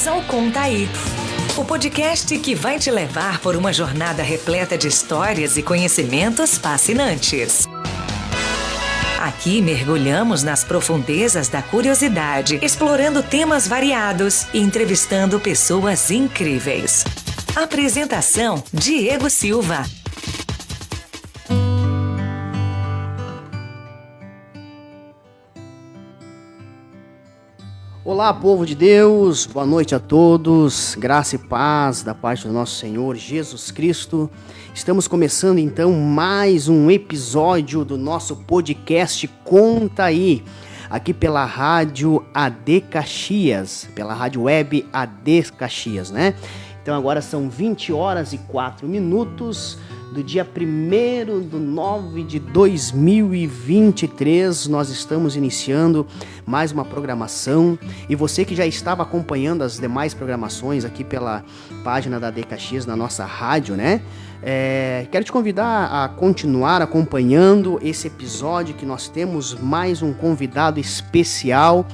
Bem-vindos ao Conta Aí, o podcast que vai te levar por uma jornada repleta de histórias e conhecimentos fascinantes. Aqui mergulhamos nas profundezas da curiosidade, explorando temas variados e entrevistando pessoas incríveis. Apresentação: Diego Silva. Olá, povo de Deus, boa noite a todos, graça e paz da parte do nosso Senhor Jesus Cristo. Estamos começando então mais um episódio do nosso podcast Conta Aí, aqui pela Rádio AD Caxias, pela Rádio Web AD Caxias, né? Então agora são 20 horas e 4 minutos do dia 1º de 2023, nós estamos iniciando mais uma programação, e você que já estava acompanhando as demais programações aqui pela página da AD Caxias na nossa rádio, né? Quero te convidar a continuar acompanhando esse episódio, que nós temos mais um convidado especial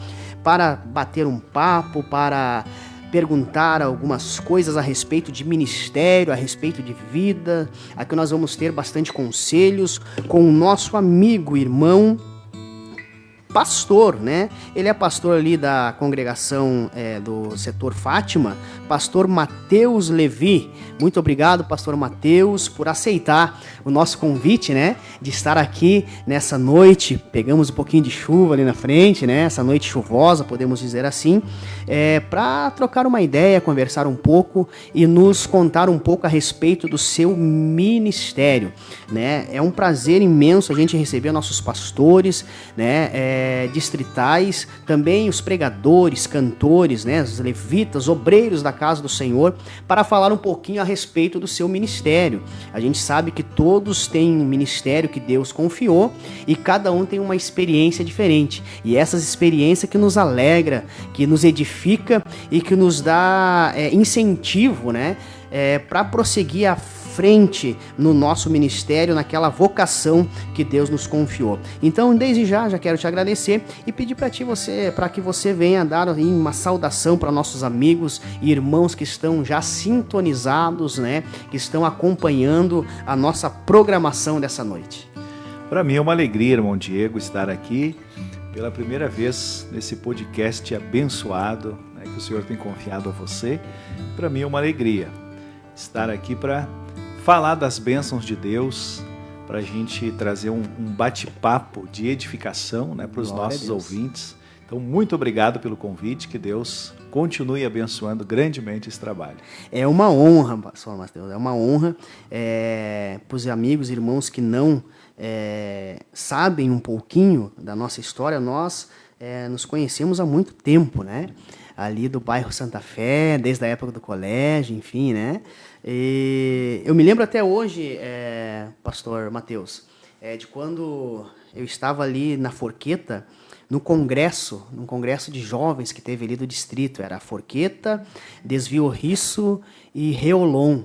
para bater um papo, para perguntar algumas coisas a respeito de ministério, a respeito de vida. Aqui nós vamos ter bastante conselhos com o nosso amigo, irmão, pastor, né? Ele é pastor ali da congregação do setor Fátima, pastor Matheus Levi. Muito obrigado, pastor Matheus, por aceitar o nosso convite, né? De estar aqui nessa noite. Pegamos um pouquinho de chuva ali na frente, né? Essa noite chuvosa, podemos dizer assim, para trocar uma ideia, conversar um pouco e nos contar um pouco a respeito do seu ministério, né? É um prazer imenso a gente receber nossos pastores, né? Distritais, também os pregadores, cantores, né, os levitas, obreiros da casa do Senhor, para falar um pouquinho a respeito do seu ministério. A gente sabe que todos têm um ministério que Deus confiou e cada um tem uma experiência diferente. E essas experiências que nos alegra, que nos edifica e que nos dá incentivo, né, para prosseguir à frente no nosso ministério, naquela vocação que Deus nos confiou. Então, desde já quero te agradecer e pedir para que você venha dar uma saudação para nossos amigos e irmãos que estão já sintonizados, né, que estão acompanhando a nossa programação dessa noite. Para mim é uma alegria, irmão Diego, estar aqui pela primeira vez nesse podcast abençoado, né, que o Senhor tem confiado a você. Para mim é uma alegria estar aqui para falar das bênçãos de Deus, para a gente trazer um bate-papo de edificação, né, para os nossos ouvintes. Então, muito obrigado pelo convite, que Deus continue abençoando grandemente esse trabalho. É uma honra, pastor Matheus, é uma honra para os amigos e irmãos que não sabem um pouquinho da nossa história. Nós nos conhecemos há muito tempo, né? Ali do bairro Santa Fé, desde a época do colégio, enfim, né? E eu me lembro até hoje, pastor Matheus, de quando eu estava ali na Forqueta, num congresso de jovens que teve ali do distrito. Era Forqueta, Desvio Risso e Reolon.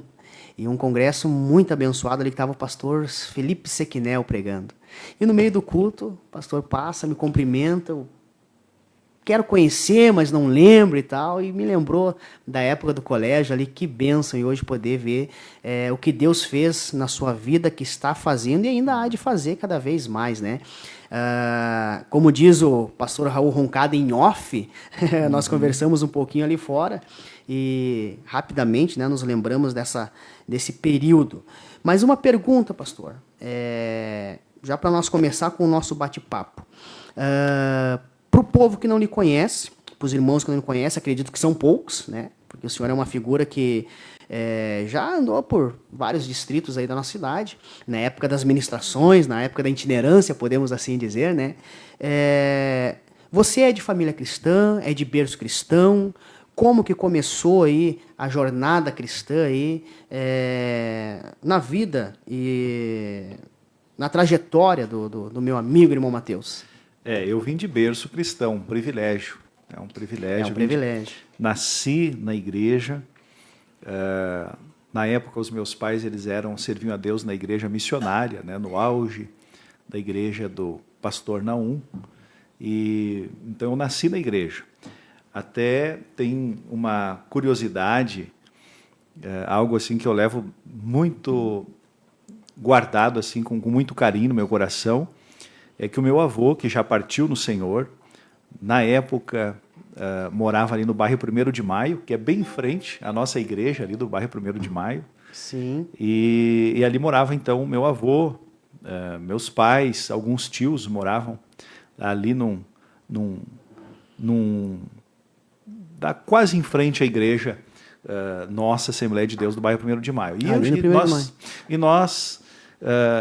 E um congresso muito abençoado ali, que estava o pastor Felipe Sequinel pregando. E no meio do culto, o pastor passa, me cumprimenta, quero conhecer, mas não lembro e tal, e me lembrou da época do colégio ali. Que bênção, e hoje poder ver o que Deus fez na sua vida, que está fazendo e ainda há de fazer cada vez mais, né? Como diz o pastor Raul Roncada em off, nós conversamos um pouquinho ali fora e rapidamente, né, nos lembramos desse período. Mas uma pergunta, pastor, já para nós começar com o nosso bate-papo. Para o povo que não lhe conhece, para os irmãos que não lhe conhecem, acredito que são poucos, né? Porque o senhor é uma figura que já andou por vários distritos aí da nossa cidade, na época das ministrações, na época da itinerância, podemos assim dizer, né? Você é de família cristã, é de berço cristão? Como que começou aí a jornada cristã aí, na vida e na trajetória do meu amigo irmão Matheus? Eu vim de berço cristão, um privilégio. É um privilégio. Nasci na igreja. Na época, os meus pais serviam a Deus na igreja missionária, né, no auge da igreja do pastor Naum. Então, eu nasci na igreja. Até tem uma curiosidade, algo assim que eu levo muito guardado assim com muito carinho no meu coração, é que o meu avô, que já partiu no Senhor, na época morava ali no bairro 1º de Maio, que é bem em frente à nossa igreja ali do bairro 1º de Maio. Sim. E ali morava então o meu avô, meus pais, alguns tios moravam ali quase em frente à igreja nossa Assembleia de Deus do bairro 1º de Maio.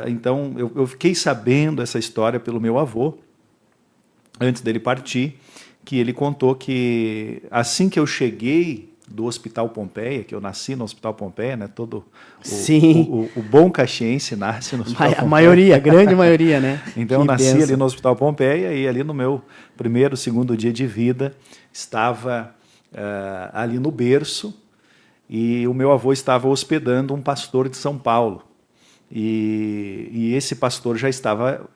Então, eu fiquei sabendo essa história pelo meu avô, antes dele partir, que ele contou que assim que eu cheguei do Hospital Pompeia, que eu nasci no Hospital Pompeia, né? Todo o bom caxiense nasce no Hospital Pompeia. A maioria, a grande maioria, né? Então, eu nasci ali no Hospital Pompeia e ali no meu primeiro, segundo dia de vida, estava ali no berço e o meu avô estava hospedando um pastor de São Paulo. E esse pastor já estava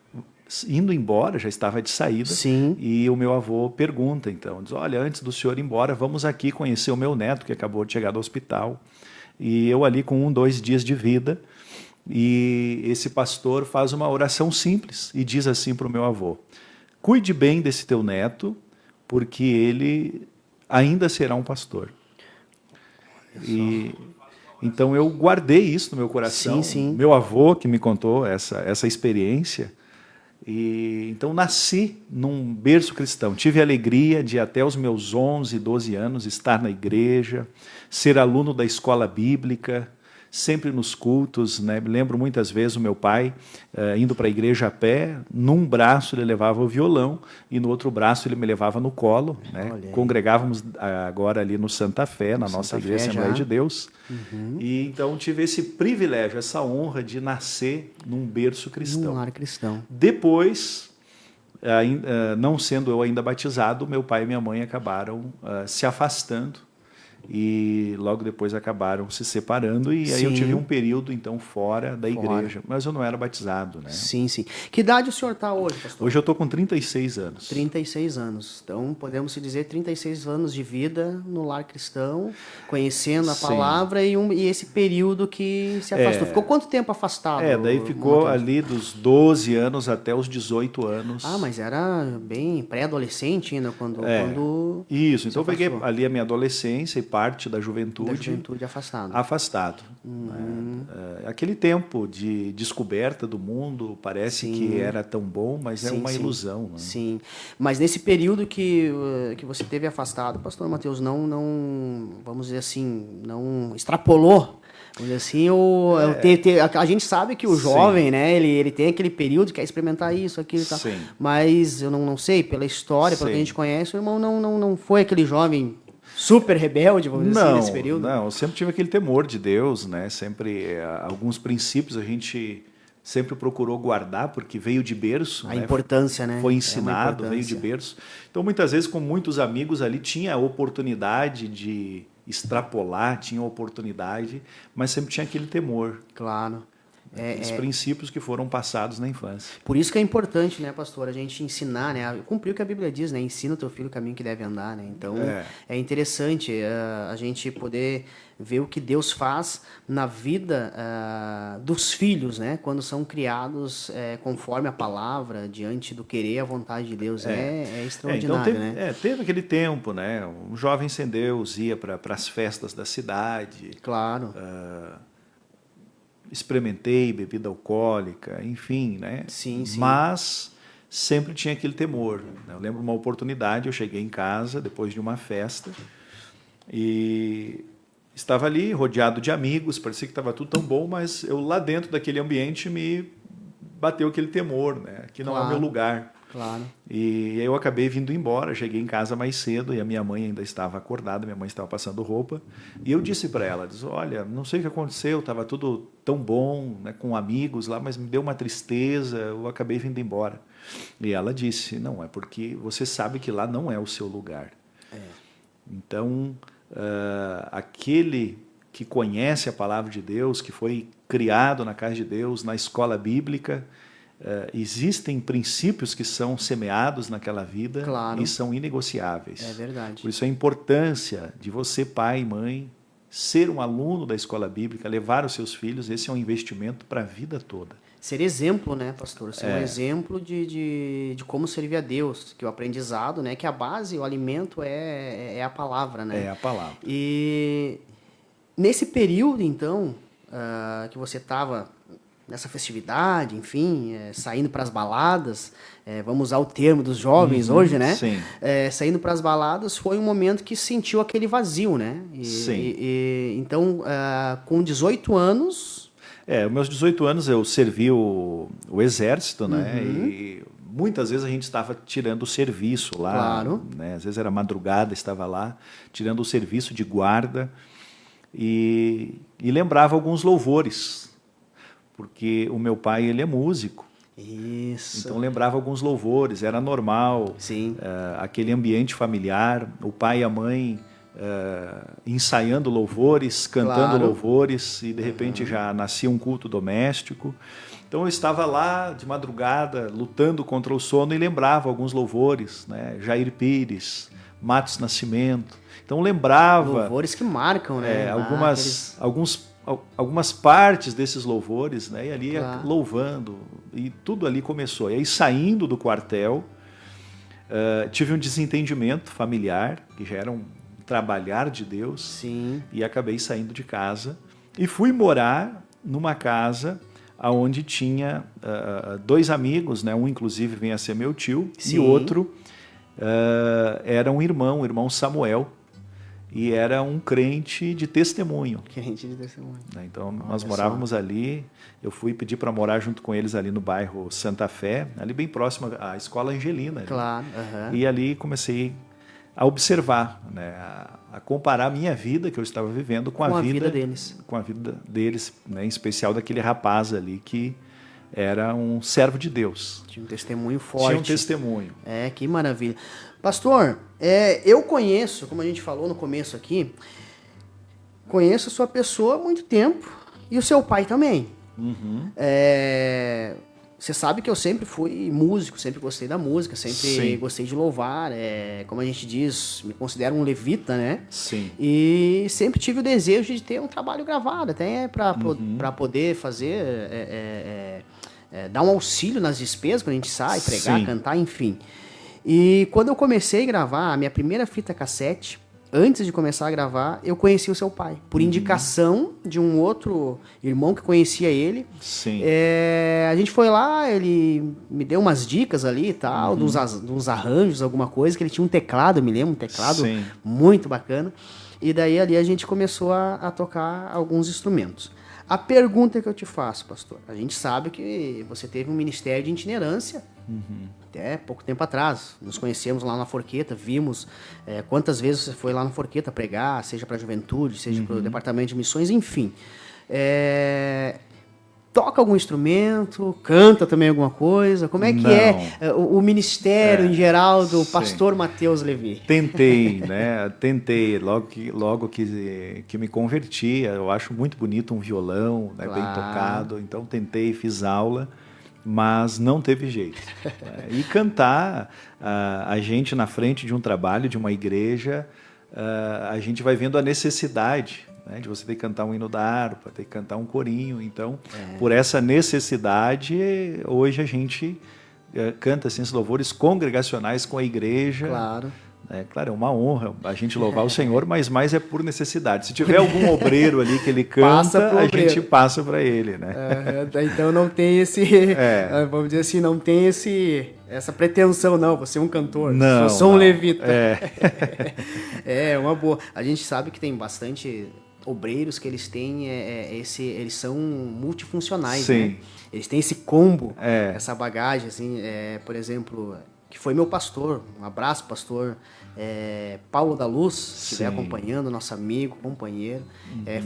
indo embora, já estava de saída. Sim. E o meu avô pergunta, então, diz, olha, antes do senhor ir embora, vamos aqui conhecer o meu neto, que acabou de chegar do hospital. E eu ali com 2 dias de vida, e esse pastor faz uma oração simples e diz assim para o meu avô, cuide bem desse teu neto, porque ele ainda será um pastor. Então eu guardei isso no meu coração. Sim, sim. Meu avô que me contou essa experiência. Então nasci num berço cristão. Tive a alegria de até os meus 11, 12 anos estar na igreja, ser aluno da escola bíblica, sempre nos cultos, né? Me lembro muitas vezes o meu pai indo para a igreja a pé, num braço ele levava o violão e no outro braço ele me levava no colo, né? Congregávamos agora ali no Santa Fé, na nossa igreja Assembleia de Deus. Uhum. E então tive esse privilégio, essa honra de nascer num berço cristão. Num lar cristão. Depois, não sendo eu ainda batizado, meu pai e minha mãe acabaram se afastando. E logo depois acabaram se separando e aí eu tive um período então fora da igreja, mas eu não era batizado, né? Sim, sim. Que idade o senhor está hoje, pastor? Hoje eu estou com 36 anos. 36 anos. Então podemos dizer 36 anos de vida no lar cristão, conhecendo a palavra e esse período que se afastou. Ficou quanto tempo afastado? Daí ficou ali dos 12 anos até os 18 anos. Ah, mas era bem pré-adolescente ainda quando Isso, então eu peguei ali a minha adolescência e parte da juventude. Da juventude afastado. Afastado. Aquele tempo de descoberta do mundo parece que era tão bom, mas é uma ilusão. Né? Sim, mas nesse período que você teve afastado, pastor Mateus, não vamos dizer assim, não extrapolou. Vamos dizer assim, a gente sabe que o jovem, né, ele tem aquele período que quer experimentar isso, aquilo e tal. Sim. Mas eu não sei, pela história, pelo que a gente conhece, o irmão não foi aquele jovem super rebelde, vamos dizer assim, nesse período? Não, eu sempre tive aquele temor de Deus, né? Sempre, alguns princípios a gente sempre procurou guardar, porque veio de berço. A importância, né? Foi ensinado, veio de berço. Então, muitas vezes, com muitos amigos ali, tinha a oportunidade de extrapolar, tinha a oportunidade, mas sempre tinha aquele temor. Claro. Os princípios que foram passados na infância. Por isso que é importante, né, pastor, a gente ensinar, né, cumprir o que a Bíblia diz, né, ensina o teu filho o caminho que deve andar, né, então é interessante a gente poder ver o que Deus faz na vida dos filhos, né, quando são criados conforme a palavra, diante do querer e a vontade de Deus, é extraordinário, então né. Teve aquele tempo, né, um jovem sem Deus ia para as festas da cidade. Claro. Experimentei bebida alcoólica, enfim, né? Sim. Mas sempre tinha aquele temor. Eu lembro uma oportunidade, eu cheguei em casa depois de uma festa e estava ali rodeado de amigos, parecia que estava tudo tão bom, mas eu lá dentro daquele ambiente me bateu aquele temor, né? Aqui não é o meu lugar. Claro. E aí eu acabei vindo embora, cheguei em casa mais cedo e a minha mãe ainda estava acordada, minha mãe estava passando roupa. E eu disse para ela, olha, não sei o que aconteceu, estava tudo tão bom, né, com amigos lá, mas me deu uma tristeza, eu acabei vindo embora. E ela disse, não, é porque você sabe que lá não é o seu lugar. Então, aquele que conhece a palavra de Deus, que foi criado na casa de Deus, na escola bíblica, existem princípios que são semeados naquela vida Claro. e são inegociáveis. É verdade. Por isso a importância de você, pai e mãe, ser um aluno da escola bíblica, levar os seus filhos, esse é um investimento para a vida toda. Ser exemplo, né, pastor? Ser um exemplo de como servir a Deus, que o aprendizado, né, que a base, o alimento é a palavra, né? É a palavra. E nesse período, então, que você estava nessa festividade, enfim, saindo para as baladas, vamos usar o termo dos jovens hoje, né? Sim. Saindo para as baladas, foi um momento que sentiu aquele vazio, né? Sim. Então, com 18 anos... Aos meus 18 anos eu servi o exército, né? E muitas vezes a gente estava tirando o serviço lá, Claro. né? Às vezes era madrugada, estava lá tirando o serviço de guarda e lembrava alguns louvores, porque o meu pai, ele é músico. Isso. Então lembrava alguns louvores, era normal. Sim. Aquele ambiente familiar, o pai e a mãe ensaiando louvores, cantando Claro. louvores, e de repente já nascia um culto doméstico. Então eu estava lá de madrugada, lutando contra o sono, e lembrava alguns louvores, né? Jair Pires, Matos Nascimento. Então lembrava Louvores que marcam, né? algumas partes desses louvores, né? E ali Claro. louvando, e tudo ali começou. E aí, saindo do quartel, tive um desentendimento familiar, que já era um trabalhar de Deus. Sim. E acabei saindo de casa e fui morar numa casa onde tinha dois amigos, né? Um inclusive vem a ser meu tio. Sim. E outro era o irmão Samuel, e era um crente de testemunho. Crente de testemunho. Né? Então nós morávamos ali, eu fui pedir para morar junto com eles ali no bairro Santa Fé, ali bem próximo à Escola Angelina. Claro. E ali comecei a observar, né, a comparar a minha vida que eu estava vivendo com a vida deles. Com a vida deles, né, em especial daquele rapaz ali que era um servo de Deus. Tinha um testemunho forte. Tinha um testemunho. Que maravilha. Pastor, eu conheço, como a gente falou no começo aqui, conheço a sua pessoa há muito tempo e o seu pai também. Você sabe que eu sempre fui músico, sempre gostei da música, sempre Sim. gostei de louvar, como a gente diz, me considero um levita, né? Sim. E sempre tive o desejo de ter um trabalho gravado, até para poder fazer, dar um auxílio nas despesas quando a gente sai, pregar, Sim. cantar, enfim. E quando eu comecei a gravar a minha primeira fita cassete, antes de começar a gravar, eu conheci o seu pai, por indicação de um outro irmão que conhecia ele. Sim. A gente foi lá, ele me deu umas dicas ali e tal, de uns arranjos, alguma coisa, que ele tinha um teclado, eu me lembro, um teclado Sim. muito bacana. E daí ali a gente começou a tocar alguns instrumentos. A pergunta que eu te faço, pastor, a gente sabe que você teve um ministério de itinerância, até pouco tempo atrás. Nos conhecemos lá na Forqueta, vimos quantas vezes você foi lá na Forqueta pregar, seja para a juventude, seja para o departamento de missões, enfim. Toca algum instrumento, canta também alguma coisa? Como é que o ministério em geral do sim. pastor Matheus Levi? Tentei, né? Tentei. Logo que me converti, eu acho muito bonito um violão, né? Bem tocado. Então tentei, fiz aula, mas não teve jeito. E cantar, a gente na frente de um trabalho, de uma igreja, a gente vai vendo a necessidade, né, de você ter que cantar um hino da harpa, ter que cantar um corinho. Então, por essa necessidade, hoje a gente canta assim, esses louvores congregacionais com a igreja. Claro. Claro, é uma honra a gente louvar o Senhor, mas mais é por necessidade. Se tiver algum obreiro ali que ele canta, a gente passa para ele, né? Então não tem esse, vamos dizer assim, não tem essa pretensão, não, você é um cantor, não, eu sou um levita. É uma boa. A gente sabe que tem bastante obreiros que eles têm, eles são multifuncionais, Sim. né? Eles têm esse combo, essa bagagem, assim, por exemplo, que foi meu pastor, um abraço, pastor Paulo da Luz, que estiver acompanhando, nosso amigo, companheiro,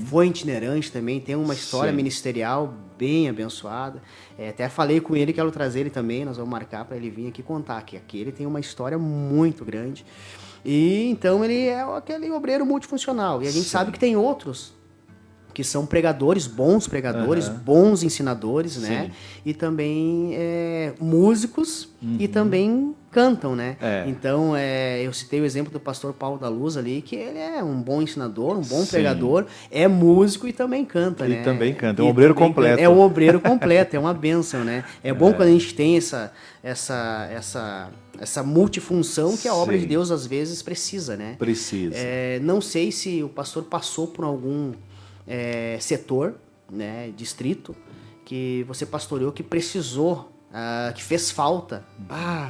foi itinerante também, tem uma história ministerial bem abençoada, até falei com ele, quero trazer ele também, nós vamos marcar para ele vir aqui contar, que aqui ele tem uma história muito grande, e então ele é aquele obreiro multifuncional, e a gente sabe que tem outros que são pregadores, bons pregadores, bons ensinadores, né? E também músicos e também cantam, né? Então, eu citei o exemplo do pastor Paulo da Luz ali, que ele é um bom ensinador, um bom pregador, é músico e também canta, né? E também canta, é um obreiro completo. É um obreiro completo, é uma bênção, né? É bom quando a gente tem essa multifunção que a obra de Deus às vezes precisa, né? Precisa. Não sei se o pastor passou por algum setor, né, distrito, que você pastoreou, que precisou, que fez falta.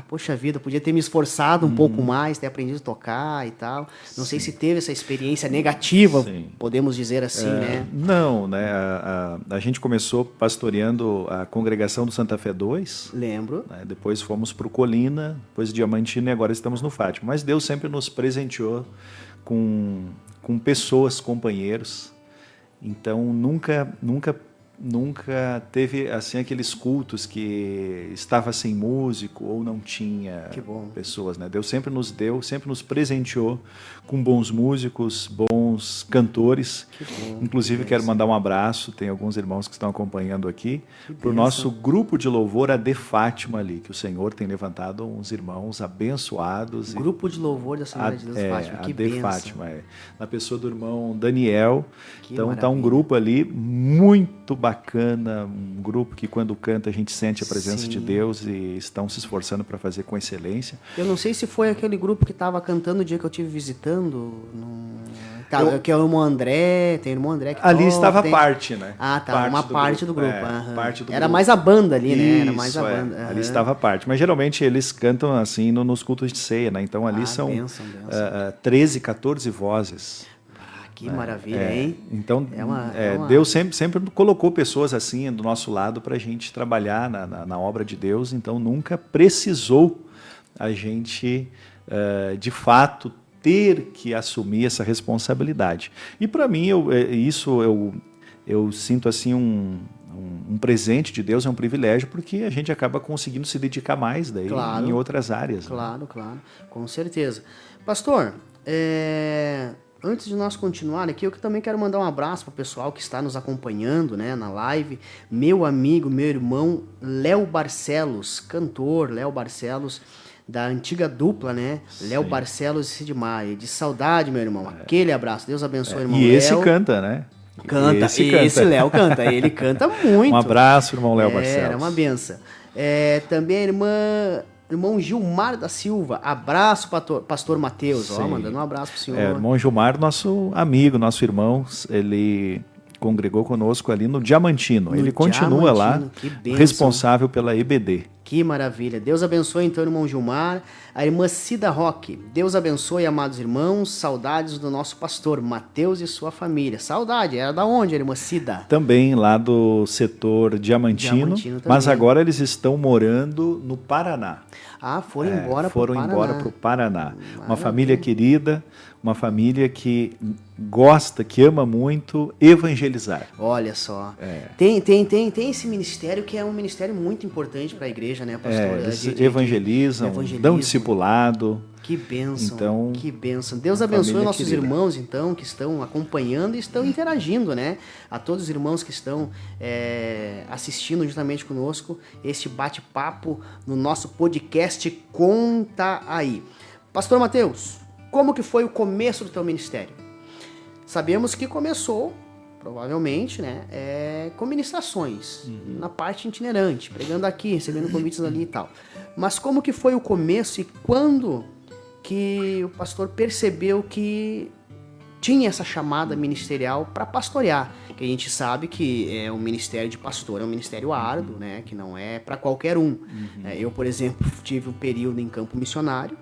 Poxa vida, podia ter me esforçado um pouco mais, ter aprendido a tocar e tal. Não sei se teve essa experiência negativa, podemos dizer assim, né? Não, né? A gente começou pastoreando a congregação do Santa Fé 2. Lembro. Né? Depois fomos para o Colina, depois Diamantina e agora estamos no Fátima. Mas Deus sempre nos presenteou com pessoas, companheiros. Então nunca teve assim aqueles cultos que estava sem músico ou não tinha pessoas, né? Deus sempre nos deu, sempre nos presenteou com bons músicos, bons cantores. Inclusive quero mandar um abraço, tem alguns irmãos que estão acompanhando aqui, para o nosso grupo de louvor AD Fátima ali, que o Senhor tem levantado uns irmãos abençoados. Grupo de louvor da Assembleia de Deus Fátima, que AD Fátima, na pessoa do irmão Daniel. Então maravilha. Tá um grupo ali muito bacana, um grupo que quando canta a gente sente a presença de Deus e estão se esforçando para fazer com excelência. Eu não sei se foi aquele grupo que estava cantando o dia que eu estive visitando, que é o irmão André, tem o irmão André que ali estava parte, né? Parte do grupo. Parte do Era grupo. mais a banda ali, né? Era mais a banda. Ali estava a parte, mas geralmente eles cantam assim nos cultos de ceia, né? Então ali são benção. 13, 14 vozes. Que maravilha, hein? Então, Deus sempre colocou pessoas assim do nosso lado para a gente trabalhar na obra de Deus, então nunca precisou a gente, de fato, ter que assumir essa responsabilidade. E para mim, eu sinto assim um presente de Deus, é um privilégio, porque a gente acaba conseguindo se dedicar mais daí em outras áreas. Claro, né? Claro, com certeza. Pastor, antes de nós continuar aqui, eu também quero mandar um abraço para o pessoal que está nos acompanhando, né, na live. Meu amigo, meu irmão, Léo Barcelos, cantor Léo Barcelos, da antiga dupla, né? Léo Barcelos e Cid Maia. De saudade, meu irmão. Aquele abraço. Deus abençoe, irmão Léo. E esse canta, né? Esse Léo canta. Ele canta muito. Um abraço, irmão Léo Barcelos. Era uma benção. Também a irmão Gilmar da Silva. Abraço, pastor Mateus. Mandando um abraço pro senhor. Irmão Gilmar, nosso amigo, nosso irmão, ele congregou conosco ali no Diamantino. Ele continua lá, responsável pela EBD. Que maravilha. Deus abençoe, então, o irmão Gilmar. A irmã Cida Roque. Deus abençoe, amados irmãos. Saudades do nosso pastor Mateus e sua família. Saudade. Era da onde, a irmã Cida? Também lá do setor Diamantino, mas agora eles estão morando no Paraná. Foram embora para o Paraná. Uma família querida, uma família que gosta, que ama muito evangelizar. Olha só. Tem esse ministério que é um ministério muito importante para a igreja, né, pastor? Eles evangelizam, dão discipulado. Que bênção, então, que bênção. Deus abençoe nossos irmãos, então, que estão acompanhando e estão interagindo, né? A todos os irmãos que estão assistindo juntamente conosco este bate-papo no nosso podcast Conta Aí. Pastor Mateus, como que foi o começo do teu ministério? Sabemos que começou, provavelmente, né, com ministrações, na parte itinerante, pregando aqui, recebendo convites ali e tal. Mas como que foi o começo e quando que o pastor percebeu que tinha essa chamada ministerial para pastorear? Que a gente sabe que o ministério de pastor é um ministério árduo, né, que não é para qualquer um. Eu, por exemplo, tive um período em campo missionário,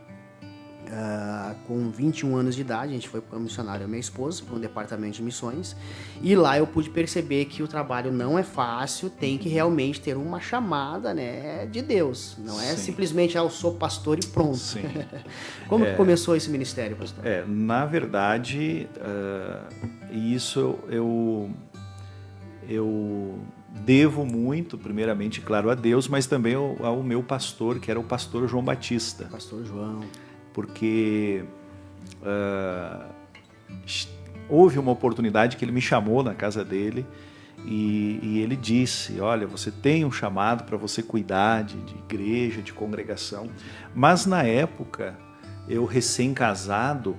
com 21 anos de idade, a gente foi para missionário, a minha esposa, para um departamento de missões, e lá eu pude perceber que o trabalho não é fácil, tem que realmente ter uma chamada, né, de Deus, não é simplesmente, eu sou pastor e pronto. Como que começou esse ministério, pastor? Na verdade, isso eu devo muito, primeiramente, claro, a Deus, mas também ao meu pastor, que era o pastor João Batista. Pastor João. Porque houve uma oportunidade que ele me chamou na casa dele e ele disse, olha, você tem um chamado para você cuidar de igreja, de congregação. Mas na época, eu recém-casado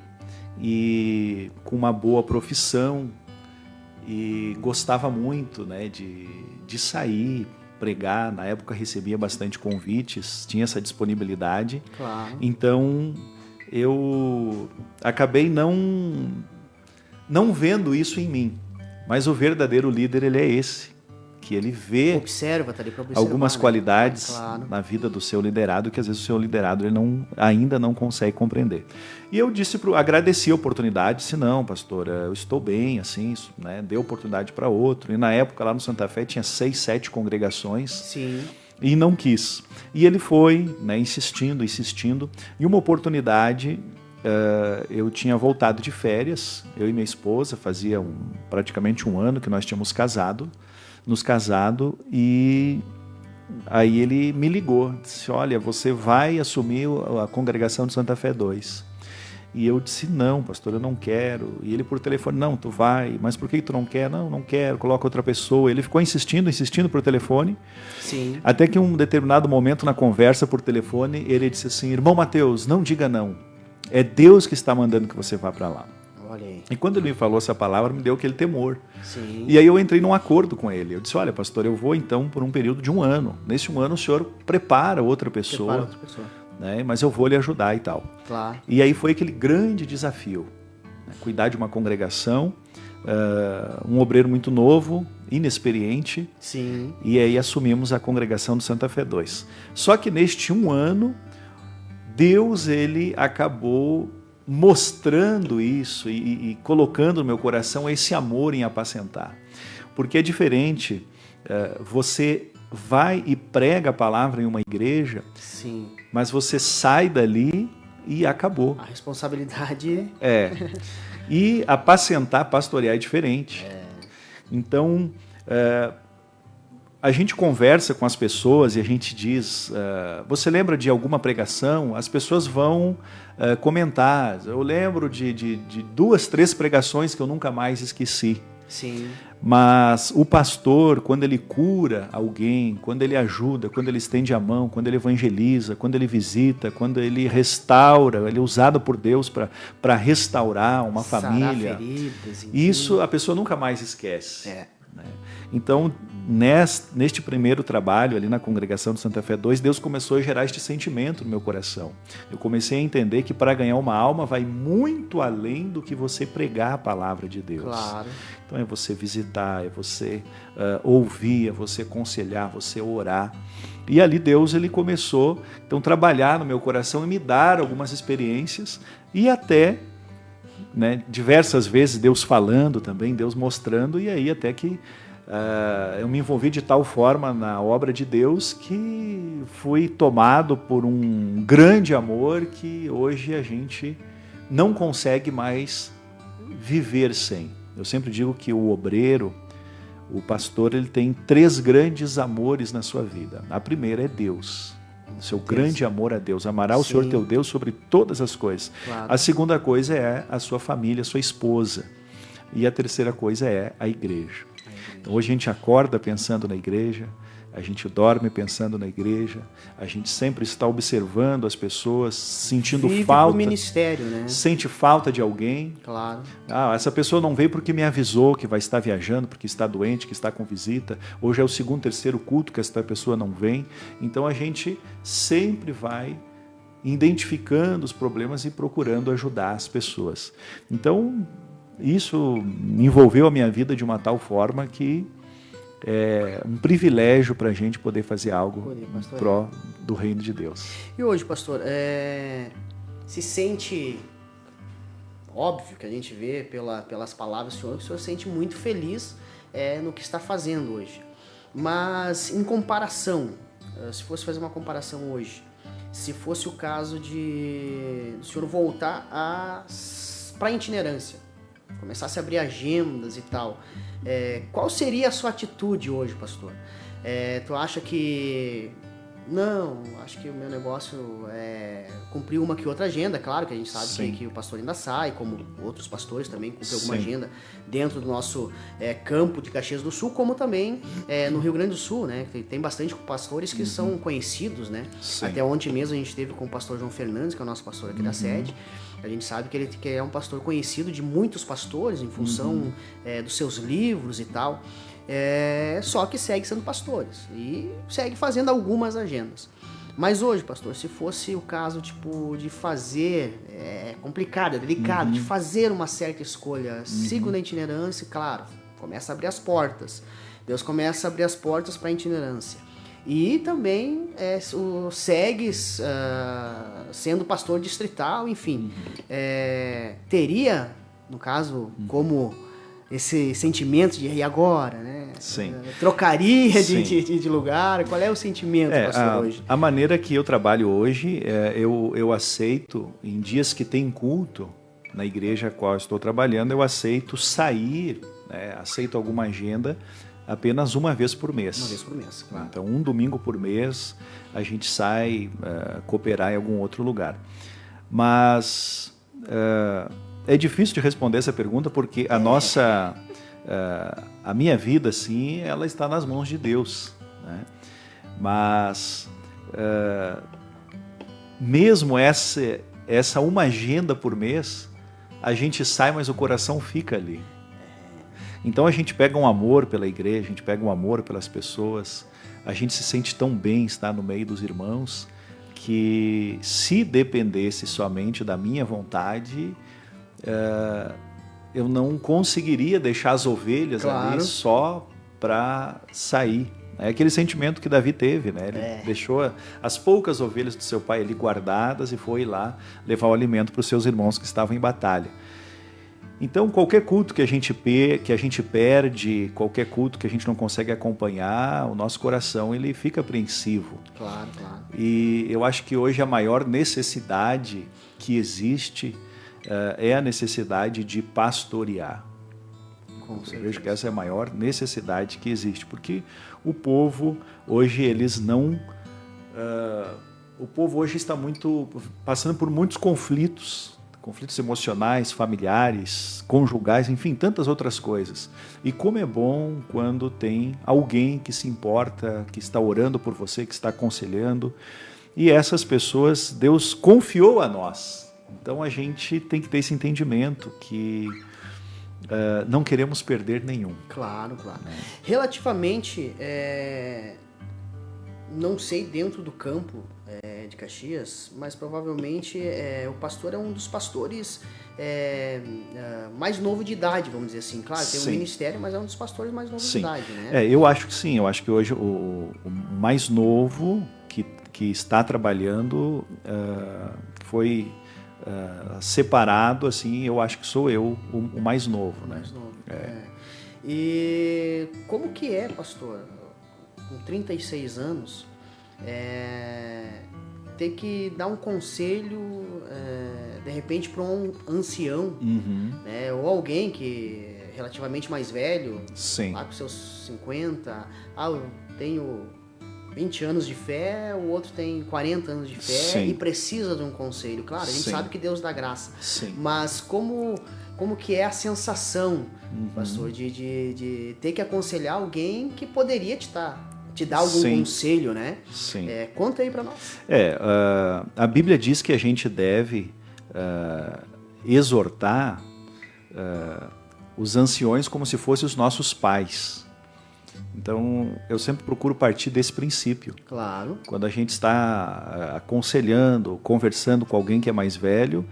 e com uma boa profissão e gostava muito, né, de sair, pregar. Na época recebia bastante convites, tinha essa disponibilidade. Claro. Então eu acabei não vendo isso em mim. Mas o verdadeiro líder, ele é esse, que ele vê Observa, tá ali pra observar, algumas né? qualidades Claro. na vida do seu liderado que às vezes o seu liderado ele ainda não consegue compreender. E eu agradeci a oportunidade, disse, não, pastor, eu estou bem, assim, né? Dei oportunidade para outro. E na época lá no Santa Fé tinha 6, 7 congregações. Sim. E não quis. E ele foi, né, insistindo. E uma oportunidade, eu tinha voltado de férias, eu e minha esposa, fazia praticamente um ano que nós tínhamos nos casado, e aí ele me ligou, disse, olha, você vai assumir a congregação de Santa Fé 2. E eu disse, não, pastor, eu não quero. E ele por telefone, não, tu vai, mas por que tu não quer? Não quero, coloca outra pessoa. Ele ficou insistindo por telefone. Sim. Até que em um determinado momento na conversa por telefone, ele disse assim, irmão Mateus, não diga não. É Deus que está mandando que você vá para lá. Olha aí. E quando ele me falou essa palavra, me deu aquele temor. Sim. E aí eu entrei num acordo com ele. Eu disse, olha, pastor, eu vou então por um período de 1 ano. Nesse 1 ano o senhor prepara outra pessoa. Né? Mas eu vou lhe ajudar e tal. Claro. E aí foi aquele grande desafio, né? Cuidar de uma congregação, um obreiro muito novo, inexperiente. Sim. E aí assumimos a congregação do Santa Fé 2. Só que neste 1 ano, Deus ele acabou mostrando isso e colocando no meu coração esse amor em apacentar. Porque é diferente, você vai e prega a palavra em uma igreja, sim, mas você sai dali e acabou. A responsabilidade... E apacentar, pastorear é diferente. Então, a gente conversa com as pessoas e a gente diz, você lembra de alguma pregação? As pessoas vão comentar. Eu lembro de 2, 3 pregações que eu nunca mais esqueci. Sim. Mas o pastor, quando ele cura alguém, quando ele ajuda, quando ele estende a mão, quando ele evangeliza, quando ele visita, quando ele restaura, ele é usado por Deus para restaurar uma família. Feridas, isso a pessoa nunca mais esquece. Né? Então, neste primeiro trabalho ali na congregação do Santa Fé 2, Deus começou a gerar este sentimento no meu coração. Eu comecei a entender que para ganhar uma alma vai muito além do que você pregar a palavra de Deus. Claro. Então é você visitar, é você ouvir, é você aconselhar, você orar. E ali Deus ele começou então, a trabalhar no meu coração e me dar algumas experiências e até... né, diversas vezes Deus falando também, Deus mostrando, e aí até que eu me envolvi de tal forma na obra de Deus que fui tomado por um grande amor que hoje a gente não consegue mais viver sem. Eu sempre digo que o obreiro, o pastor, ele tem 3 grandes amores na sua vida. A primeira é Deus. Seu grande amor a Deus. Amará o Senhor teu Deus sobre todas as coisas. Claro. A segunda coisa é a sua família, a sua esposa. E a terceira coisa é a igreja. Então hoje a gente acorda pensando na igreja, a gente dorme pensando na igreja, a gente sempre está observando as pessoas, sentindo falta. Pro ministério, né? Sente falta de alguém. Claro. Essa pessoa não veio porque me avisou que vai estar viajando, porque está doente, que está com visita. Hoje é o 2º, 3º culto que essa pessoa não vem. Então a gente sempre vai identificando os problemas e procurando ajudar as pessoas. Então isso envolveu a minha vida de uma tal forma que é um privilégio para a gente poder fazer algo em pró do reino de Deus. E hoje, pastor, se sente, óbvio que a gente vê pelas palavras do senhor, que o senhor se sente muito feliz no que está fazendo hoje. Mas em comparação, se fosse fazer uma comparação hoje, se fosse o caso de o senhor voltar para a itinerância, começasse a abrir agendas e tal, qual seria a sua atitude hoje, pastor? Tu acha que Não, acho que o meu negócio é cumprir uma que outra agenda. Claro que a gente sabe que o pastor ainda sai, como outros pastores também cumprem alguma agenda dentro do nosso campo de Caxias do Sul, como também no Rio Grande do Sul, né? Tem bastante pastores que são conhecidos, né? Sim. Até ontem mesmo a gente teve com o pastor João Fernandes, que é o nosso pastor aqui da sede. A gente sabe que ele é um pastor conhecido de muitos pastores em função dos seus livros e tal. Só que segue sendo pastores e segue fazendo algumas agendas. Mas hoje, pastor, se fosse o caso tipo de fazer, complicado, é delicado, de fazer uma certa escolha, sigo na itinerância, claro, começa a abrir as portas. Deus começa a abrir as portas para a itinerância. E também segues sendo pastor distrital, enfim. Teria, no caso, como esse sentimento de e agora, né? Sim. Trocaria de lugar? Qual é o sentimento, pastor, hoje? A maneira que eu trabalho hoje, eu aceito, em dias que tem culto, na igreja a qual eu estou trabalhando, eu aceito sair, aceito alguma agenda apenas uma vez por mês. Uma vez por mês, claro. Então, um domingo por mês, a gente sai cooperar em algum outro lugar. Mas é difícil de responder essa pergunta porque a minha vida, assim, ela está nas mãos de Deus, né? Mas mesmo essa uma agenda por mês, a gente sai, mas o coração fica ali. Então a gente pega um amor pela igreja, a gente pega um amor pelas pessoas, a gente se sente tão bem estar no meio dos irmãos, que se dependesse somente da minha vontade, eu não conseguiria deixar as ovelhas ali só para sair. É aquele sentimento que Davi teve, né? Ele deixou as poucas ovelhas do seu pai ali guardadas e foi lá levar o alimento para os seus irmãos que estavam em batalha. Então, qualquer culto que a gente perde, qualquer culto que a gente não consegue acompanhar, o nosso coração ele fica apreensivo. Claro, claro. E eu acho que hoje a maior necessidade que existe é a necessidade de pastorear. Eu vejo que essa é a maior necessidade que existe, porque o povo hoje o povo hoje está passando por muitos conflitos emocionais, familiares, conjugais, enfim, tantas outras coisas. E como é bom quando tem alguém que se importa, que está orando por você, que está aconselhando. E essas pessoas, Deus confiou a nós. Então a gente tem que ter esse entendimento que não queremos perder nenhum. Claro, claro. Relativamente, não sei dentro do campo de Caxias, mas provavelmente o pastor é um dos pastores mais novo de idade, vamos dizer assim. Claro, tem um ministério, mas é um dos pastores mais novos de idade, né? Eu acho que sim. Eu acho que hoje o mais novo que está trabalhando foi separado, assim, eu acho que sou eu o mais novo, né? Mais novo. E como que é, pastor, com 36 anos, ter que dar um conselho, de repente, para um ancião, né? Ou alguém que é relativamente mais velho, lá com seus 50, eu tenho 20 anos de fé, o outro tem 40 anos de fé e precisa de um conselho. Claro, a gente sabe que Deus dá graça, mas como que é a sensação, pastor, de ter que aconselhar alguém que poderia te dar algum conselho, né? Conta aí para nós. A Bíblia diz que a gente deve exortar os anciões como se fossem os nossos pais. Então, eu sempre procuro partir desse princípio. Claro. Quando a gente está aconselhando, conversando com alguém que é mais velho,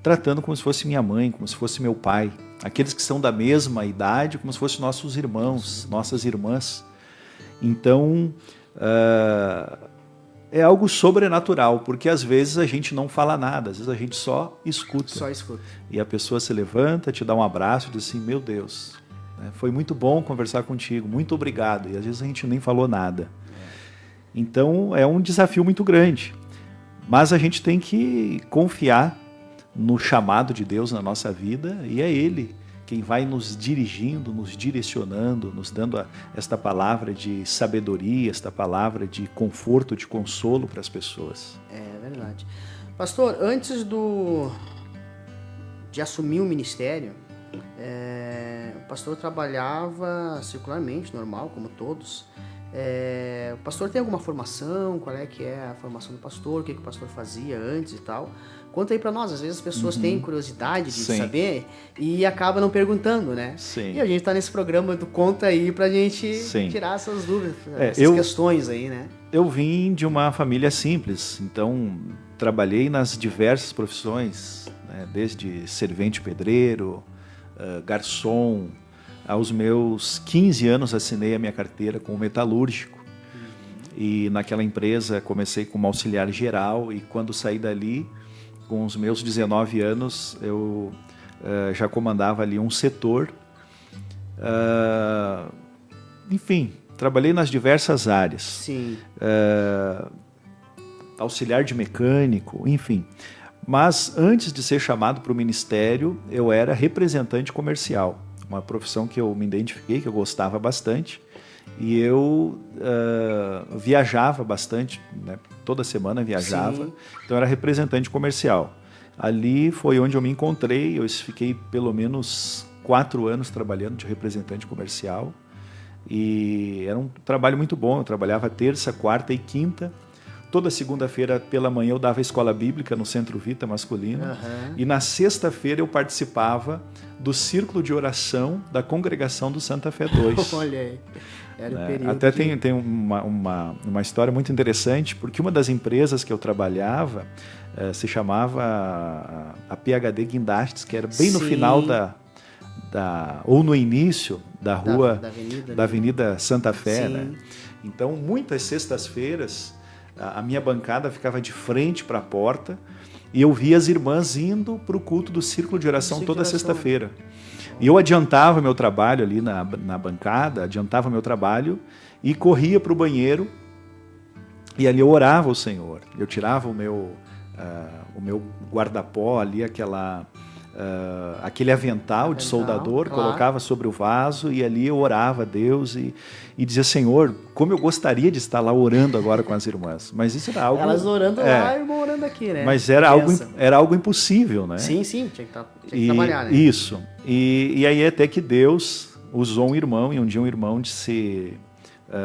tratando como se fosse minha mãe, como se fosse meu pai. Aqueles que são da mesma idade, como se fossem nossos irmãos, nossas irmãs. Então, é algo sobrenatural, porque às vezes a gente não fala nada, às vezes a gente só escuta. Só escuta. E a pessoa se levanta, te dá um abraço e diz assim, meu Deus, foi muito bom conversar contigo, muito obrigado. E às vezes a gente nem falou nada. Então, é um desafio muito grande. Mas a gente tem que confiar no chamado de Deus na nossa vida, e é Ele quem vai nos dirigindo, nos direcionando, nos dando esta palavra de sabedoria, esta palavra de conforto, de consolo para as pessoas. É verdade. Pastor, antes de assumir o ministério, o pastor trabalhava circularmente, normal, como todos. O pastor tem alguma formação? Qual é que é a formação do pastor? O que o pastor fazia antes e tal? Conta aí pra nós. Às vezes as pessoas têm curiosidade de saber e acabam não perguntando, né? Sim. E a gente tá nesse programa do Conta aí pra gente tirar essas dúvidas, essas questões aí, né? Eu vim de uma família simples, então trabalhei nas diversas profissões, né? Desde servente pedreiro, garçom. Aos meus 15 anos assinei a minha carteira como metalúrgico. E naquela empresa comecei como auxiliar geral e quando saí dali, com os meus 19 anos, eu já comandava ali um setor. Enfim, trabalhei nas diversas áreas. Sim. Auxiliar de mecânico, enfim. Mas antes de ser chamado para o ministério, eu era representante comercial. Uma profissão que eu me identifiquei, que eu gostava bastante. E eu viajava bastante, né? Toda semana viajava. Sim. Então eu era representante comercial. Ali foi onde eu me encontrei. Eu fiquei pelo menos 4 anos trabalhando de representante comercial. E era um trabalho muito bom. Eu trabalhava terça, quarta e quinta. Toda segunda-feira pela manhã eu dava escola bíblica no Centro Vita masculino. E na sexta-feira eu participava do círculo de oração da congregação do Santa Fé 2. Olha aí. Era o período até tem uma história muito interessante, porque uma das empresas que eu trabalhava se chamava a PHD Guindastes, que era bem no final ou no início da rua da Avenida Santa Fé. Né? Então, muitas sextas-feiras, a minha bancada ficava de frente para a porta e eu via as irmãs indo para o culto do círculo de oração toda sexta-feira. E eu adiantava meu trabalho ali na bancada, adiantava meu trabalho e corria para o banheiro e ali eu orava ao Senhor. Eu tirava o meu guarda-pó ali, aquele avental de soldador, claro. Colocava sobre o vaso e ali eu orava a Deus e dizia, Senhor, como eu gostaria de estar lá orando agora com as irmãs. Mas isso era algo... Elas orando lá e o irmão orando aqui, né? Mas era algo impossível, né? Sim, tinha que trabalhar, né? Isso. E aí até que Deus usou um irmão, e um dia um irmão disse,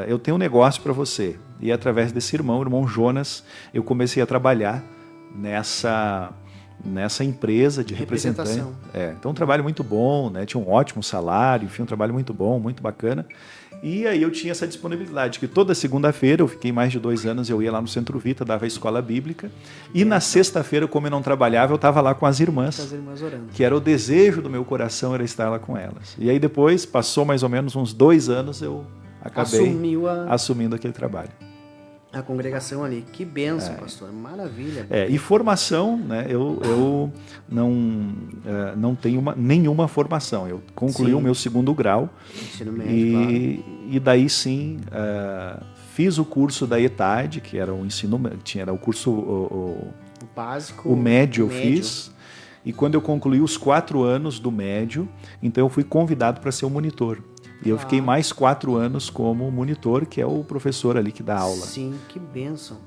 eu tenho um negócio para você. E através desse irmão, o irmão Jonas, eu comecei a trabalhar nessa empresa de representante. Então um trabalho muito bom, né? Tinha um ótimo salário, enfim, um trabalho muito bom, muito bacana. E aí eu tinha essa disponibilidade, que toda segunda-feira, eu fiquei mais de 2 anos, eu ia lá no Centro Vita, dava a escola bíblica, e na sexta-feira, como eu não trabalhava, eu estava lá com as irmãs orando. Que era o desejo do meu coração, era estar lá com elas. E aí depois, passou mais ou menos uns 2 anos, eu acabei assumindo aquele trabalho. A congregação ali, que bênção, pastor, maravilha. E formação, né? Eu não tenho nenhuma formação. Eu concluí o meu 2º grau. Ensino médio, claro. E daí sim fiz o curso da ETAD, que era era o curso o básico, o médio eu fiz. E quando eu concluí os 4 anos do médio, então eu fui convidado para ser o monitor. E eu fiquei mais 4 anos como monitor, que é o professor ali que dá aula. Sim, que bênção.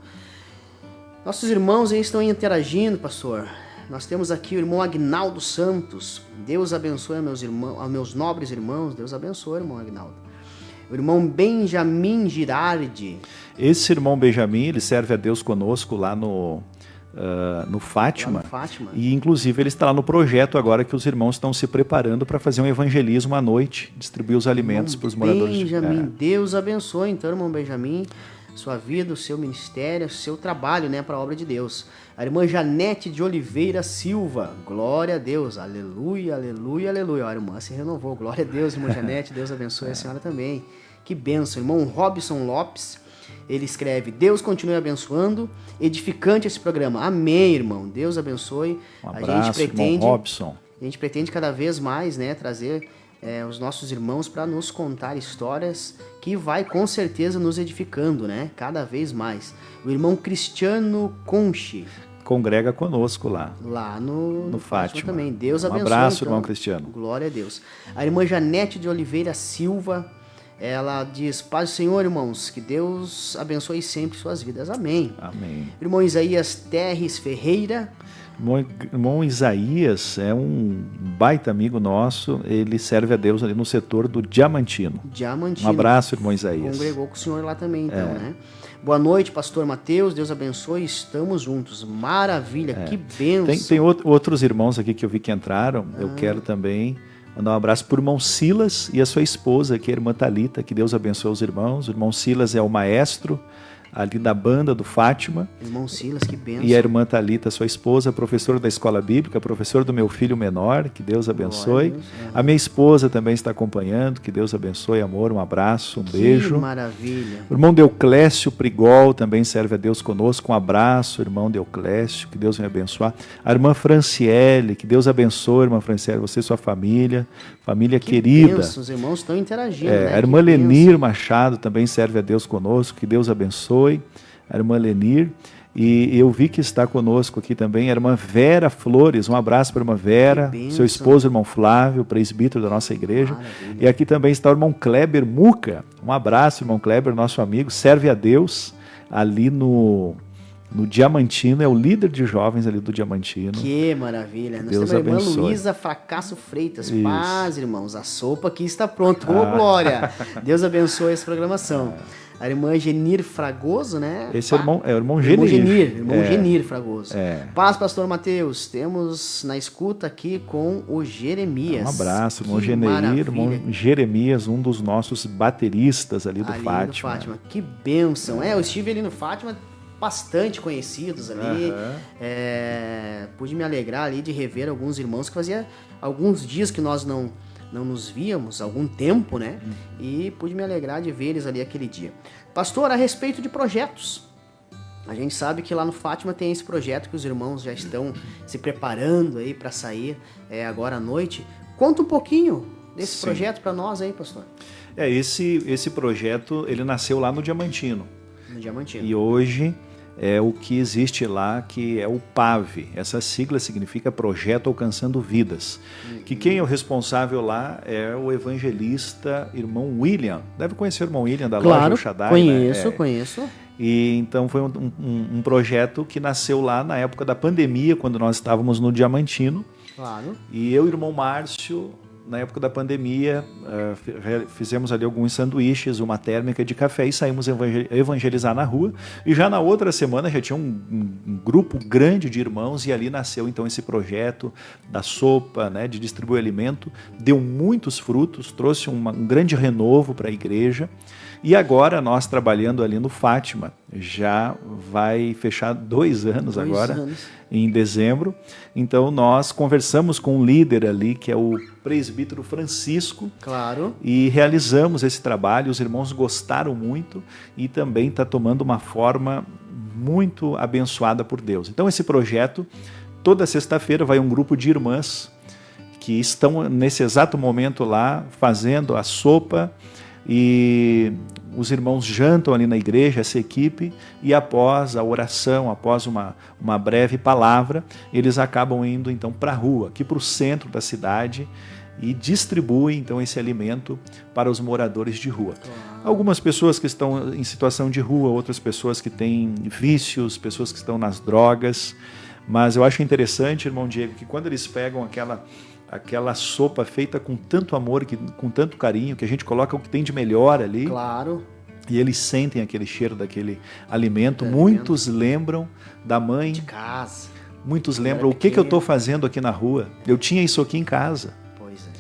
Nossos irmãos aí estão interagindo, pastor. Nós temos aqui o irmão Agnaldo Santos. Deus abençoe aos meus nobres irmãos. Deus abençoe, irmão Agnaldo. O irmão Benjamin Girardi. Esse irmão Benjamin, ele serve a Deus conosco lá no Fátima. E inclusive ele está lá no projeto agora que os irmãos estão se preparando para fazer um evangelismo à noite, distribuir os alimentos para os moradores. Benjamin, Deus abençoe então, irmão Benjamin, sua vida, o seu ministério, o seu trabalho, né, para a obra de Deus. A irmã Janete de Oliveira Silva, glória a Deus, aleluia, aleluia, aleluia. A irmã se renovou, glória a Deus, irmã Janete, Deus abençoe a senhora também. Que bênção, irmão Robson Lopes. Ele escreve, Deus continue abençoando, edificante esse programa. Amém, irmão. Deus abençoe. Um abraço, irmão Robson. A gente pretende cada vez mais, né, trazer os nossos irmãos para nos contar histórias que vai com certeza nos edificando, né? Cada vez mais. O irmão Cristiano Conchi. congrega conosco lá. Lá no Fátima também. Deus abençoe. Um abraço, então. irmão Cristiano. Glória a Deus. A irmã Janete de Oliveira Silva, ela diz: paz do Senhor, irmãos, que Deus abençoe sempre suas vidas. Amém. Amém. Irmão Isaías Terres Ferreira. Irmão Isaías é um baita amigo nosso, ele serve a Deus ali no setor do Diamantino. Diamantino. Um abraço, irmão Isaías. Congregou com o senhor lá também, então, né? Boa noite, pastor Mateus, Deus abençoe, estamos juntos. Maravilha, que bênção. Tem outros irmãos aqui que eu vi que entraram, eu quero também mandar um abraço para o irmão Silas e a sua esposa, que é a irmã Thalita, que Deus abençoe os irmãos. O irmão Silas é o maestro ali da banda do Fátima. Irmão Silas, que bênção. E a irmã Thalita, sua esposa, professora da escola bíblica, professor do meu filho menor, que Deus abençoe. Deus. A minha esposa também está acompanhando, que Deus abençoe, amor, um abraço, beijo. Que maravilha. O irmão Deoclésio Prigol também serve a Deus conosco, um abraço, irmão Deoclésio, que Deus venha abençoar. A irmã Franciele, que Deus abençoe, irmã Franciele, você e sua família querida. Bênção, os irmãos estão interagindo, né? A irmã Lenir Machado também serve a Deus conosco, que Deus abençoe. A irmã Lenir, e eu vi que está conosco aqui também a irmã Vera Flores, um abraço para a irmã Vera, seu esposo, irmão Flávio, presbítero da nossa igreja. Maravilha. E aqui também está o irmão Kleber Muca, um abraço, irmão Kleber, nosso amigo, serve a Deus ali no Diamantino, é o líder de jovens ali do Diamantino. Que maravilha. Nós Deus temos a irmã abençoe. Luísa Fracasso Freitas. Isso. Paz, irmãos, a sopa aqui está pronta. Ô, glória! Deus abençoe essa programação. A irmã Genir Fragoso, né? Esse é o irmão Genir. Irmão Genir Fragoso. Paz, pastor Mateus. Temos na escuta aqui com o Jeremias. Um abraço, irmão Genir, irmão Jeremias, um dos nossos bateristas ali do Fátima. Que bênção. Eu estive ali no Fátima, bastante conhecidos ali. Pude me alegrar ali de rever alguns irmãos que fazia alguns dias que nós não nos víamos, algum tempo, né? E pude me alegrar de ver eles ali aquele dia. Pastor, a respeito de projetos, a gente sabe que lá no Fátima tem esse projeto que os irmãos já estão se preparando aí para sair agora à noite. Conta um pouquinho desse projeto para nós aí, pastor. Esse projeto, ele nasceu lá no Diamantino. No Diamantino. E hoje é o que existe lá, que é o PAV. Essa sigla significa Projeto Alcançando Vidas. Que quem é o responsável lá é o evangelista irmão William. Deve conhecer o irmão William da loja El Shaddai. Conheço. E então foi um projeto que nasceu lá na época da pandemia, quando nós estávamos no Diamantino. Claro. E eu e o irmão Márcio, na época da pandemia, fizemos ali alguns sanduíches, uma térmica de café e saímos evangelizar na rua. E já na outra semana já tinha um grupo grande de irmãos e ali nasceu então esse projeto da sopa, né, de distribuir alimento. Deu muitos frutos, trouxe um grande renovo para a igreja. E agora nós trabalhando ali no Fátima, já vai fechar 2 anos agora, em dezembro. Então nós conversamos com um líder ali, que é o presbítero Francisco. Claro. E realizamos esse trabalho, os irmãos gostaram muito e também está tomando uma forma muito abençoada por Deus. Então esse projeto, toda sexta-feira vai um grupo de irmãs que estão nesse exato momento lá fazendo a sopa, e os irmãos jantam ali na igreja, essa equipe, e após a oração, após uma breve palavra, eles acabam indo então para a rua, aqui para o centro da cidade, e distribuem então esse alimento para os moradores de rua. Algumas pessoas que estão em situação de rua, outras pessoas que têm vícios, pessoas que estão nas drogas, mas eu acho interessante, irmão Diego, que quando eles pegam aquela sopa feita com tanto amor, com tanto carinho, que a gente coloca o que tem de melhor ali. Claro. E eles sentem aquele cheiro daquele alimento. Muitos lembram da mãe. De casa. Muitos lembram o que eu estou fazendo aqui na rua. Eu tinha isso aqui em casa. Pois é.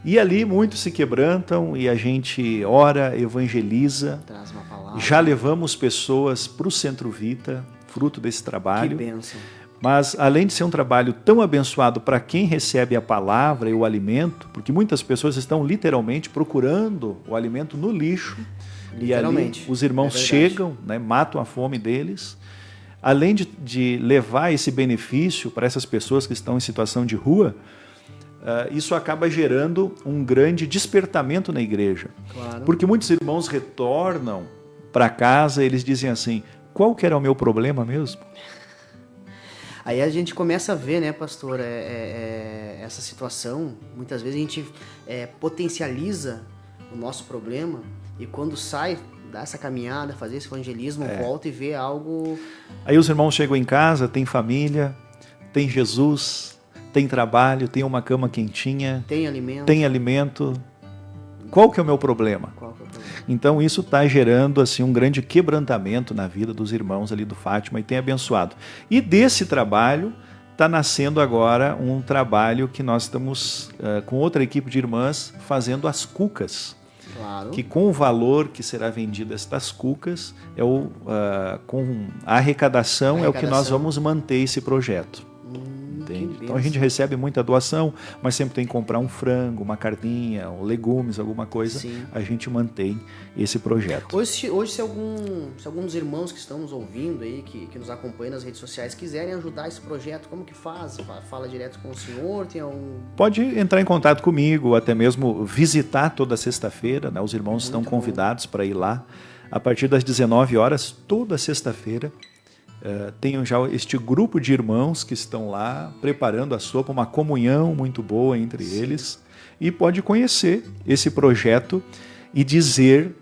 E ali muitos se quebrantam e a gente ora, evangeliza. Traz uma palavra. Já levamos pessoas para o Centro Vita, fruto desse trabalho. Que bênção. Mas, além de ser um trabalho tão abençoado para quem recebe a palavra e o alimento, porque muitas pessoas estão literalmente procurando o alimento no lixo, e ali os irmãos chegam, né, matam a fome deles. Além de levar esse benefício para essas pessoas que estão em situação de rua, isso acaba gerando um grande despertamento na igreja. Claro. Porque muitos irmãos retornam para casa e eles dizem assim: qual que era o meu problema mesmo? Aí a gente começa a ver, né, pastor, essa situação. Muitas vezes a gente potencializa o nosso problema e quando sai, dá essa caminhada, fazer esse evangelismo, volta e vê algo... Aí os irmãos chegam em casa, tem família, tem Jesus, tem trabalho, tem uma cama quentinha, tem alimento. Tem alimento. Qual que é o meu problema? Então isso está gerando assim, um grande quebrantamento na vida dos irmãos ali do Fátima e tem abençoado. E desse trabalho está nascendo agora um trabalho que nós estamos com outra equipe de irmãs fazendo as cucas. Claro. Que com o valor que será vendido estas cucas, com a arrecadação é o que nós vamos manter esse projeto. Então a gente recebe muita doação, mas sempre tem que comprar um frango, uma carninha, legumes, alguma coisa. Sim. A gente mantém esse projeto. Hoje se algum dos irmãos que estão nos ouvindo aí, que nos acompanham nas redes sociais, quiserem ajudar esse projeto, como que faz? Fala direto com o senhor? Pode entrar em contato comigo, ou até mesmo visitar toda sexta-feira, né? Os irmãos estão convidados para ir lá. A partir das 19 horas, toda sexta-feira, tenho já este grupo de irmãos que estão lá preparando a sopa, uma comunhão muito boa entre eles, e pode conhecer esse projeto e dizer,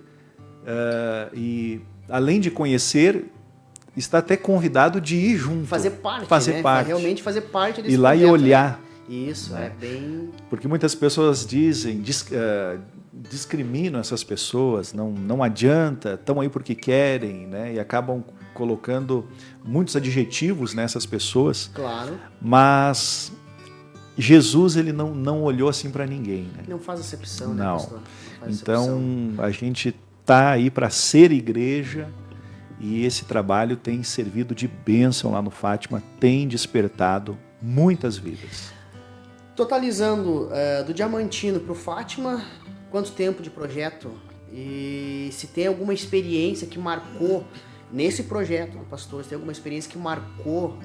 e além de conhecer, está até convidado de ir junto. Fazer parte. Realmente fazer parte desse projeto. Ir lá e olhar. Né? Isso, é bem... Porque muitas pessoas dizem, discriminam essas pessoas, não adianta, estão aí porque querem, né? E acabam colocando muitos adjetivos nessas pessoas. Claro. Mas Jesus, ele não olhou assim para ninguém. Né? Não faz acepção, né, pastor? Então, a gente está aí para ser igreja e esse trabalho tem servido de bênção lá no Fátima, tem despertado muitas vidas. Totalizando, do Diamantino para o Fátima, quanto tempo de projeto? E se tem alguma experiência que marcou nesse projeto, pastor, se tem alguma experiência que marcou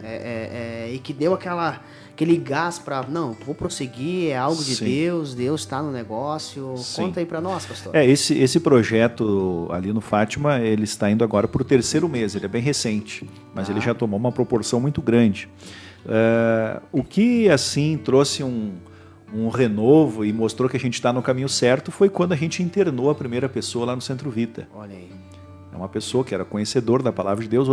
e que deu aquele gás para, não, vou prosseguir, é algo de Deus está no negócio. Sim. Conta aí para nós, pastor. Esse projeto ali no Fátima, ele está indo agora para o 3º mês, ele é bem recente, mas ele já tomou uma proporção muito grande. O que, assim, trouxe um renovo e mostrou que a gente está no caminho certo foi quando a gente internou a primeira pessoa lá no Centro Vita. Olha aí. É uma pessoa que era conhecedor da palavra de Deus.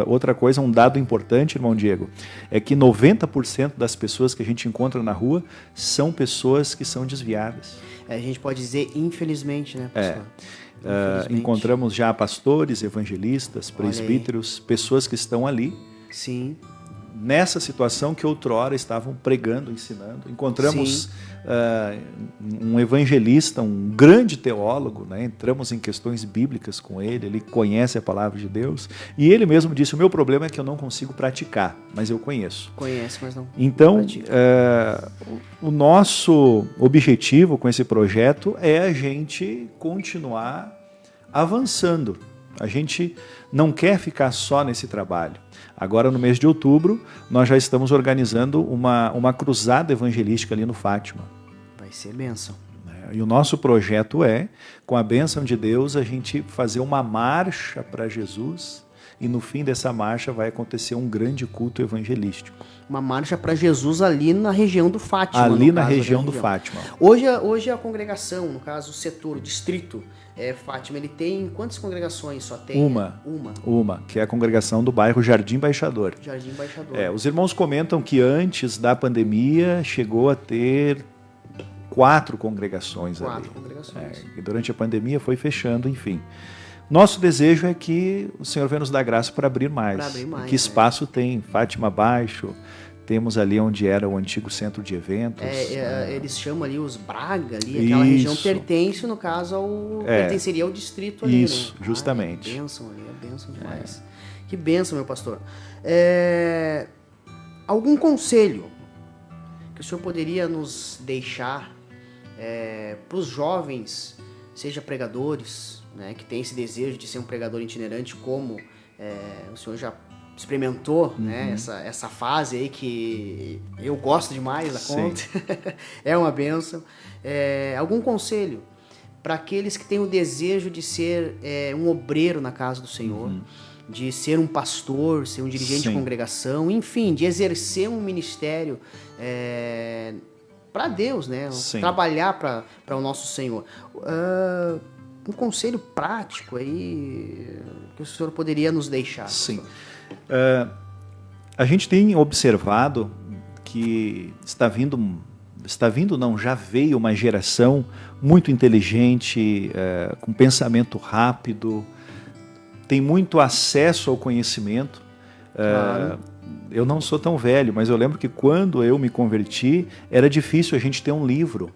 Outra coisa, um dado importante, irmão Diego, é que 90% das pessoas que a gente encontra na rua são pessoas que são desviadas. A gente pode dizer infelizmente, né, pastor? Encontramos já pastores, evangelistas, presbíteros, pessoas que estão ali. Sim. Nessa situação que outrora estavam pregando, ensinando. Encontramos um evangelista, um grande teólogo, né? Entramos em questões bíblicas com ele conhece a palavra de Deus, e ele mesmo disse, o meu problema é que eu não consigo praticar, mas eu conheço. Conhece, mas não Então, o nosso objetivo com esse projeto é a gente continuar avançando. A gente não quer ficar só nesse trabalho. Agora, no mês de outubro, nós já estamos organizando uma cruzada evangelística ali no Fátima. Vai ser bênção. E o nosso projeto com a bênção de Deus, a gente fazer uma marcha para Jesus e no fim dessa marcha vai acontecer um grande culto evangelístico. Uma marcha para Jesus ali na região do Fátima. Ali na região do Fátima. Hoje a congregação, no caso o setor, o distrito Fátima, ele tem quantas congregações? Só tem uma, que é a congregação do bairro Jardim Baixador. Jardim Baixador. Os irmãos comentam que antes da pandemia chegou a ter 4 congregações ali. 4 congregações. E durante a pandemia foi fechando, enfim. Nosso desejo é que o Senhor venha nos dar graça para abrir mais. Que espaço tem? Fátima Baixo, temos ali onde era o antigo centro de eventos. Eles chamam ali os Braga, ali, aquela região pertence, no caso, pertenceria ao distrito ali. Isso, né? Justamente. É bênção ali, é bênção demais. Que bênção, meu pastor. Algum conselho que o senhor poderia nos deixar para os jovens, seja pregadores, né, que tem esse desejo de ser um pregador itinerante, como o senhor já experimentou, né, essa fase aí que eu gosto demais da conta, é uma bênção. Algum conselho para aqueles que têm o desejo de ser um obreiro na casa do Senhor, de ser um pastor, ser um dirigente de congregação, enfim, de exercer um ministério para Deus, né? Sim. Trabalhar para o nosso Senhor. Um conselho prático aí que o senhor poderia nos deixar? Sim. A gente tem observado que já veio uma geração muito inteligente, com pensamento rápido, tem muito acesso ao conhecimento. Claro. Eu não sou tão velho, mas eu lembro que quando eu me converti, era difícil a gente ter um livro.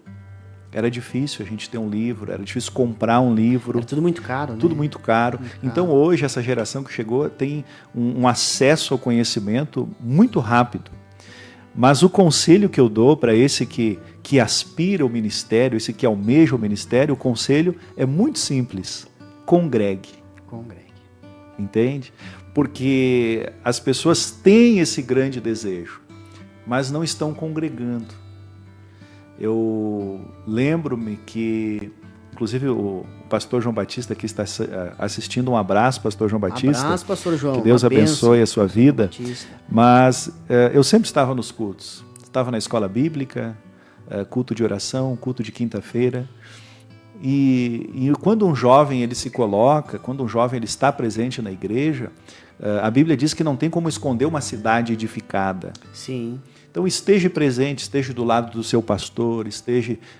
Era difícil comprar um livro. Era tudo muito caro, né? Tudo muito caro. Então hoje essa geração que chegou tem um acesso ao conhecimento muito rápido. Mas o conselho que eu dou para esse que aspira ao ministério, esse que almeja o ministério, o conselho é muito simples. Congregue. Entende? Porque as pessoas têm esse grande desejo, mas não estão congregando. Eu lembro-me que, inclusive, o pastor João Batista que está assistindo, um abraço, pastor João Batista. Um abraço, pastor João. Que Deus abençoe a sua vida. Batista. Mas eu sempre estava nos cultos. Estava na escola bíblica, culto de oração, culto de quinta-feira. E quando um jovem ele se coloca, quando um jovem ele está presente na igreja, a Bíblia diz que não tem como esconder uma cidade edificada. Sim. Então esteja presente, esteja do lado do seu pastor,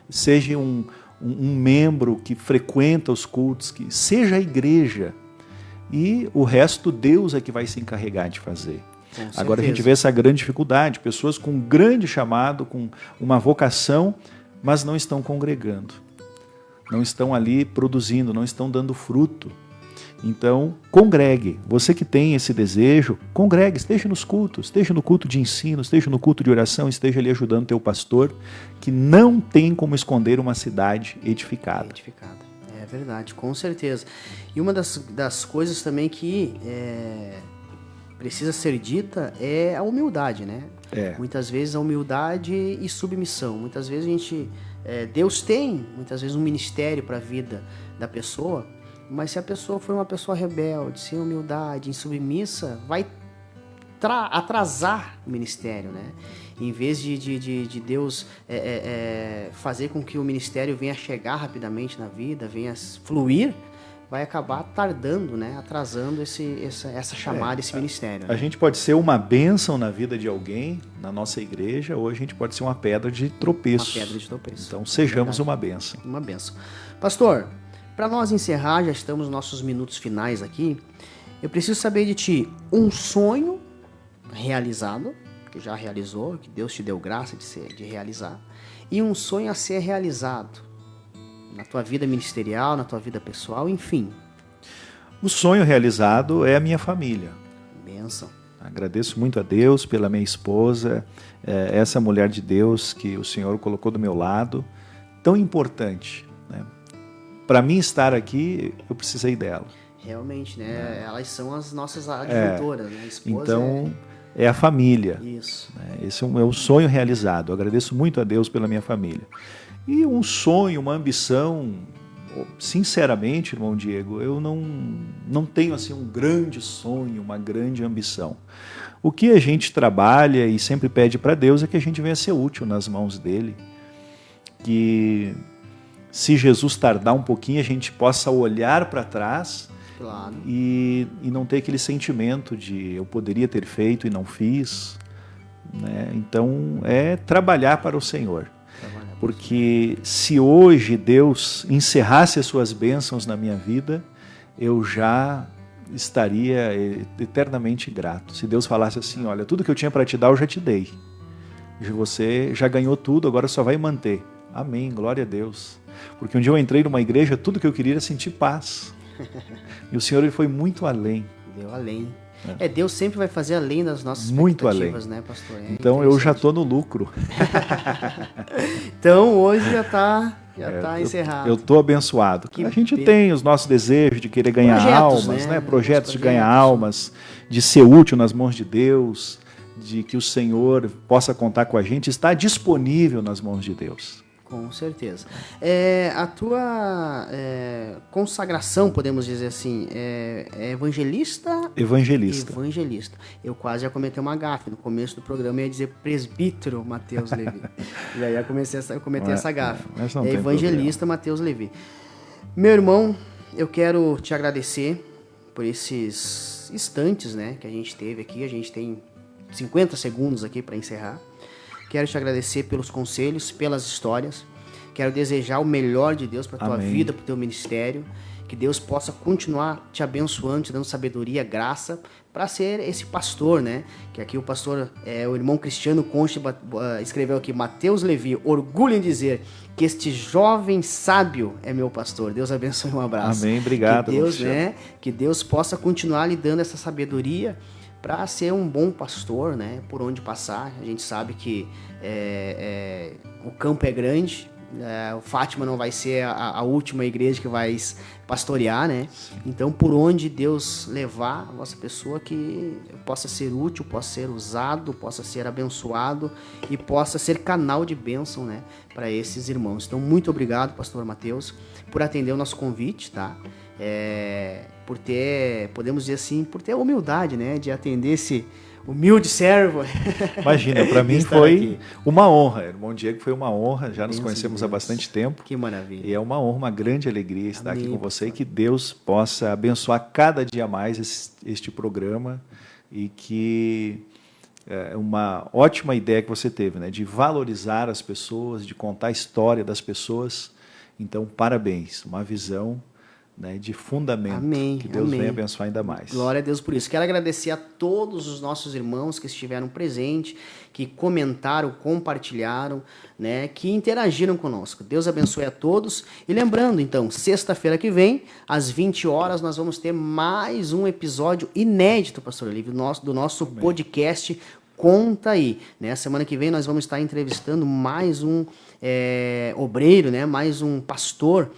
seja um membro que frequenta os cultos, que seja a igreja. E o resto Deus é que vai se encarregar de fazer. Agora a gente vê essa grande dificuldade, pessoas com um grande chamado, com uma vocação, mas não estão congregando. Não estão ali produzindo, não estão dando fruto. Então, congregue. Você que tem esse desejo, congregue, esteja nos cultos, esteja no culto de ensino, esteja no culto de oração, esteja ali ajudando teu pastor, que não tem como esconder uma cidade edificada. É verdade, com certeza. E uma das coisas também que precisa ser dita é a humildade, né? Muitas vezes a humildade e submissão. Muitas vezes Deus tem, muitas vezes, um ministério para a vida da pessoa, mas se a pessoa for uma pessoa rebelde, sem humildade, insubmissa, vai atrasar o ministério, né? Em vez de Deus fazer com que o ministério venha chegar rapidamente na vida, venha fluir, vai acabar tardando, né? Atrasando essa chamada, esse ministério. Né? A gente pode ser uma bênção na vida de alguém, na nossa igreja, ou a gente pode ser uma pedra de tropeço. Então sejamos uma bênção. Uma bênção. Pastor, para nós encerrar, já estamos nos nossos minutos finais aqui, eu preciso saber de ti um sonho realizado, que já realizou, que Deus te deu graça de realizar, e um sonho a ser realizado na tua vida ministerial, na tua vida pessoal, enfim. O sonho realizado é a minha família. Bênção. Agradeço muito a Deus pela minha esposa, essa mulher de Deus que o Senhor colocou do meu lado, tão importante, né? Para mim estar aqui, eu precisei dela. Realmente, né? Elas são as nossas adjutoras, né? A esposa então, é a família. Isso. Esse é o sonho realizado. Eu agradeço muito a Deus pela minha família. E um sonho, uma ambição, sinceramente, irmão Diego, eu não tenho assim um grande sonho, uma grande ambição. O que a gente trabalha e sempre pede para Deus é que a gente venha ser útil nas mãos dele, que se Jesus tardar um pouquinho, a gente possa olhar para trás, claro, e não ter aquele sentimento de eu poderia ter feito e não fiz, né? Então, é trabalhar para o Senhor. Porque se hoje Deus encerrasse as suas bênçãos na minha vida, eu já estaria eternamente grato. Se Deus falasse assim, olha, tudo que eu tinha para te dar eu já te dei. Você já ganhou tudo, agora só vai manter. Amém, glória a Deus. Porque um dia eu entrei numa igreja, tudo que eu queria era sentir paz. E o Senhor ele foi muito além. Deu além. Deus sempre vai fazer além das nossas muito expectativas, além. Né, pastor? Então eu já estou no lucro. Então hoje já está encerrado. Eu estou abençoado. A gente tem os nossos desejos de querer ganhar almas, né? Projetos de ganhar almas, de ser útil nas mãos de Deus, de que o Senhor possa contar com a gente, está disponível nas mãos de Deus. Com certeza. A tua consagração, podemos dizer assim, é evangelista? Evangelista. Evangelista. Eu quase já cometei uma gafe. No começo do programa eu ia dizer presbítero Matheus Levi. E aí eu cometei essa gafe. É evangelista Matheus Levi. Meu irmão, eu quero te agradecer por esses instantes, né, que a gente teve aqui. A gente tem 50 segundos aqui para encerrar. Quero te agradecer pelos conselhos, pelas histórias. Quero desejar o melhor de Deus para tua vida, para o teu ministério. Que Deus possa continuar te abençoando, te dando sabedoria, graça, para ser esse pastor, né? Que aqui o pastor, o irmão Cristiano Concha, escreveu aqui, Matheus Levi, orgulho em dizer que este jovem sábio é meu pastor. Deus abençoe, um abraço. Amém, obrigado. Que Deus, né? Que Deus possa continuar lhe dando essa sabedoria para ser um bom pastor, né? Por onde passar. A gente sabe que o campo é grande. O Fátima não vai ser a última igreja que vai pastorear, né? Então, por onde Deus levar a vossa pessoa, que possa ser útil, possa ser usado, possa ser abençoado e possa ser canal de bênção, né, para esses irmãos. Então, muito obrigado, pastor Matheus, por atender o nosso convite, tá? Por ter, podemos dizer assim, por ter a humildade, né, de atender esse humilde servo. Imagina, para mim foi uma honra. Irmão Diego, foi uma honra. Já nos conhecemos há bastante tempo. Que maravilha. E é uma honra, uma grande alegria estar aqui com você e que Deus possa abençoar cada dia mais este programa e que uma ótima ideia que você teve, né, de valorizar as pessoas, de contar a história das pessoas. Então, parabéns. Uma visão, né, de fundamento. Amém, que Deus amém. venha abençoar ainda mais. Glória a Deus por isso. Quero agradecer a todos os nossos irmãos que estiveram presentes, que comentaram, compartilharam, né, que interagiram conosco. Deus abençoe a todos. E lembrando, então, sexta-feira que vem, às 20 horas, nós vamos ter mais um episódio inédito, pastor Olívio, do nosso podcast Conta Aí. Né? Semana que vem nós vamos estar entrevistando mais um obreiro, né, mais um pastor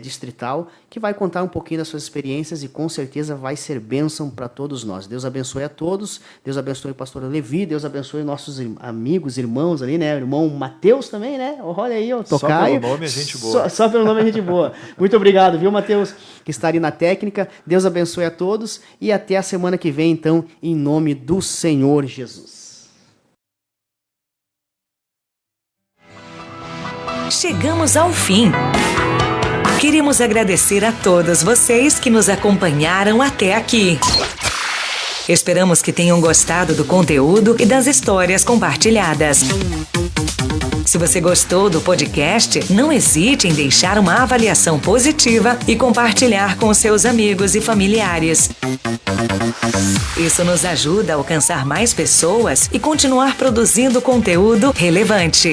distrital, que vai contar um pouquinho das suas experiências e com certeza vai ser bênção para todos nós. Deus abençoe a todos, Deus abençoe o pastor Levi, Deus abençoe nossos amigos, irmãos ali, né? O irmão Matheus também, né? Olha aí, o tocaio. Só pelo nome é gente boa. Só pelo nome é gente boa. Muito obrigado, viu, Matheus, que está ali na técnica. Deus abençoe a todos e até a semana que vem, então, em nome do Senhor Jesus. Chegamos ao fim. Queremos agradecer a todos vocês que nos acompanharam até aqui. Esperamos que tenham gostado do conteúdo e das histórias compartilhadas. Se você gostou do podcast, não hesite em deixar uma avaliação positiva e compartilhar com seus amigos e familiares. Isso nos ajuda a alcançar mais pessoas e continuar produzindo conteúdo relevante.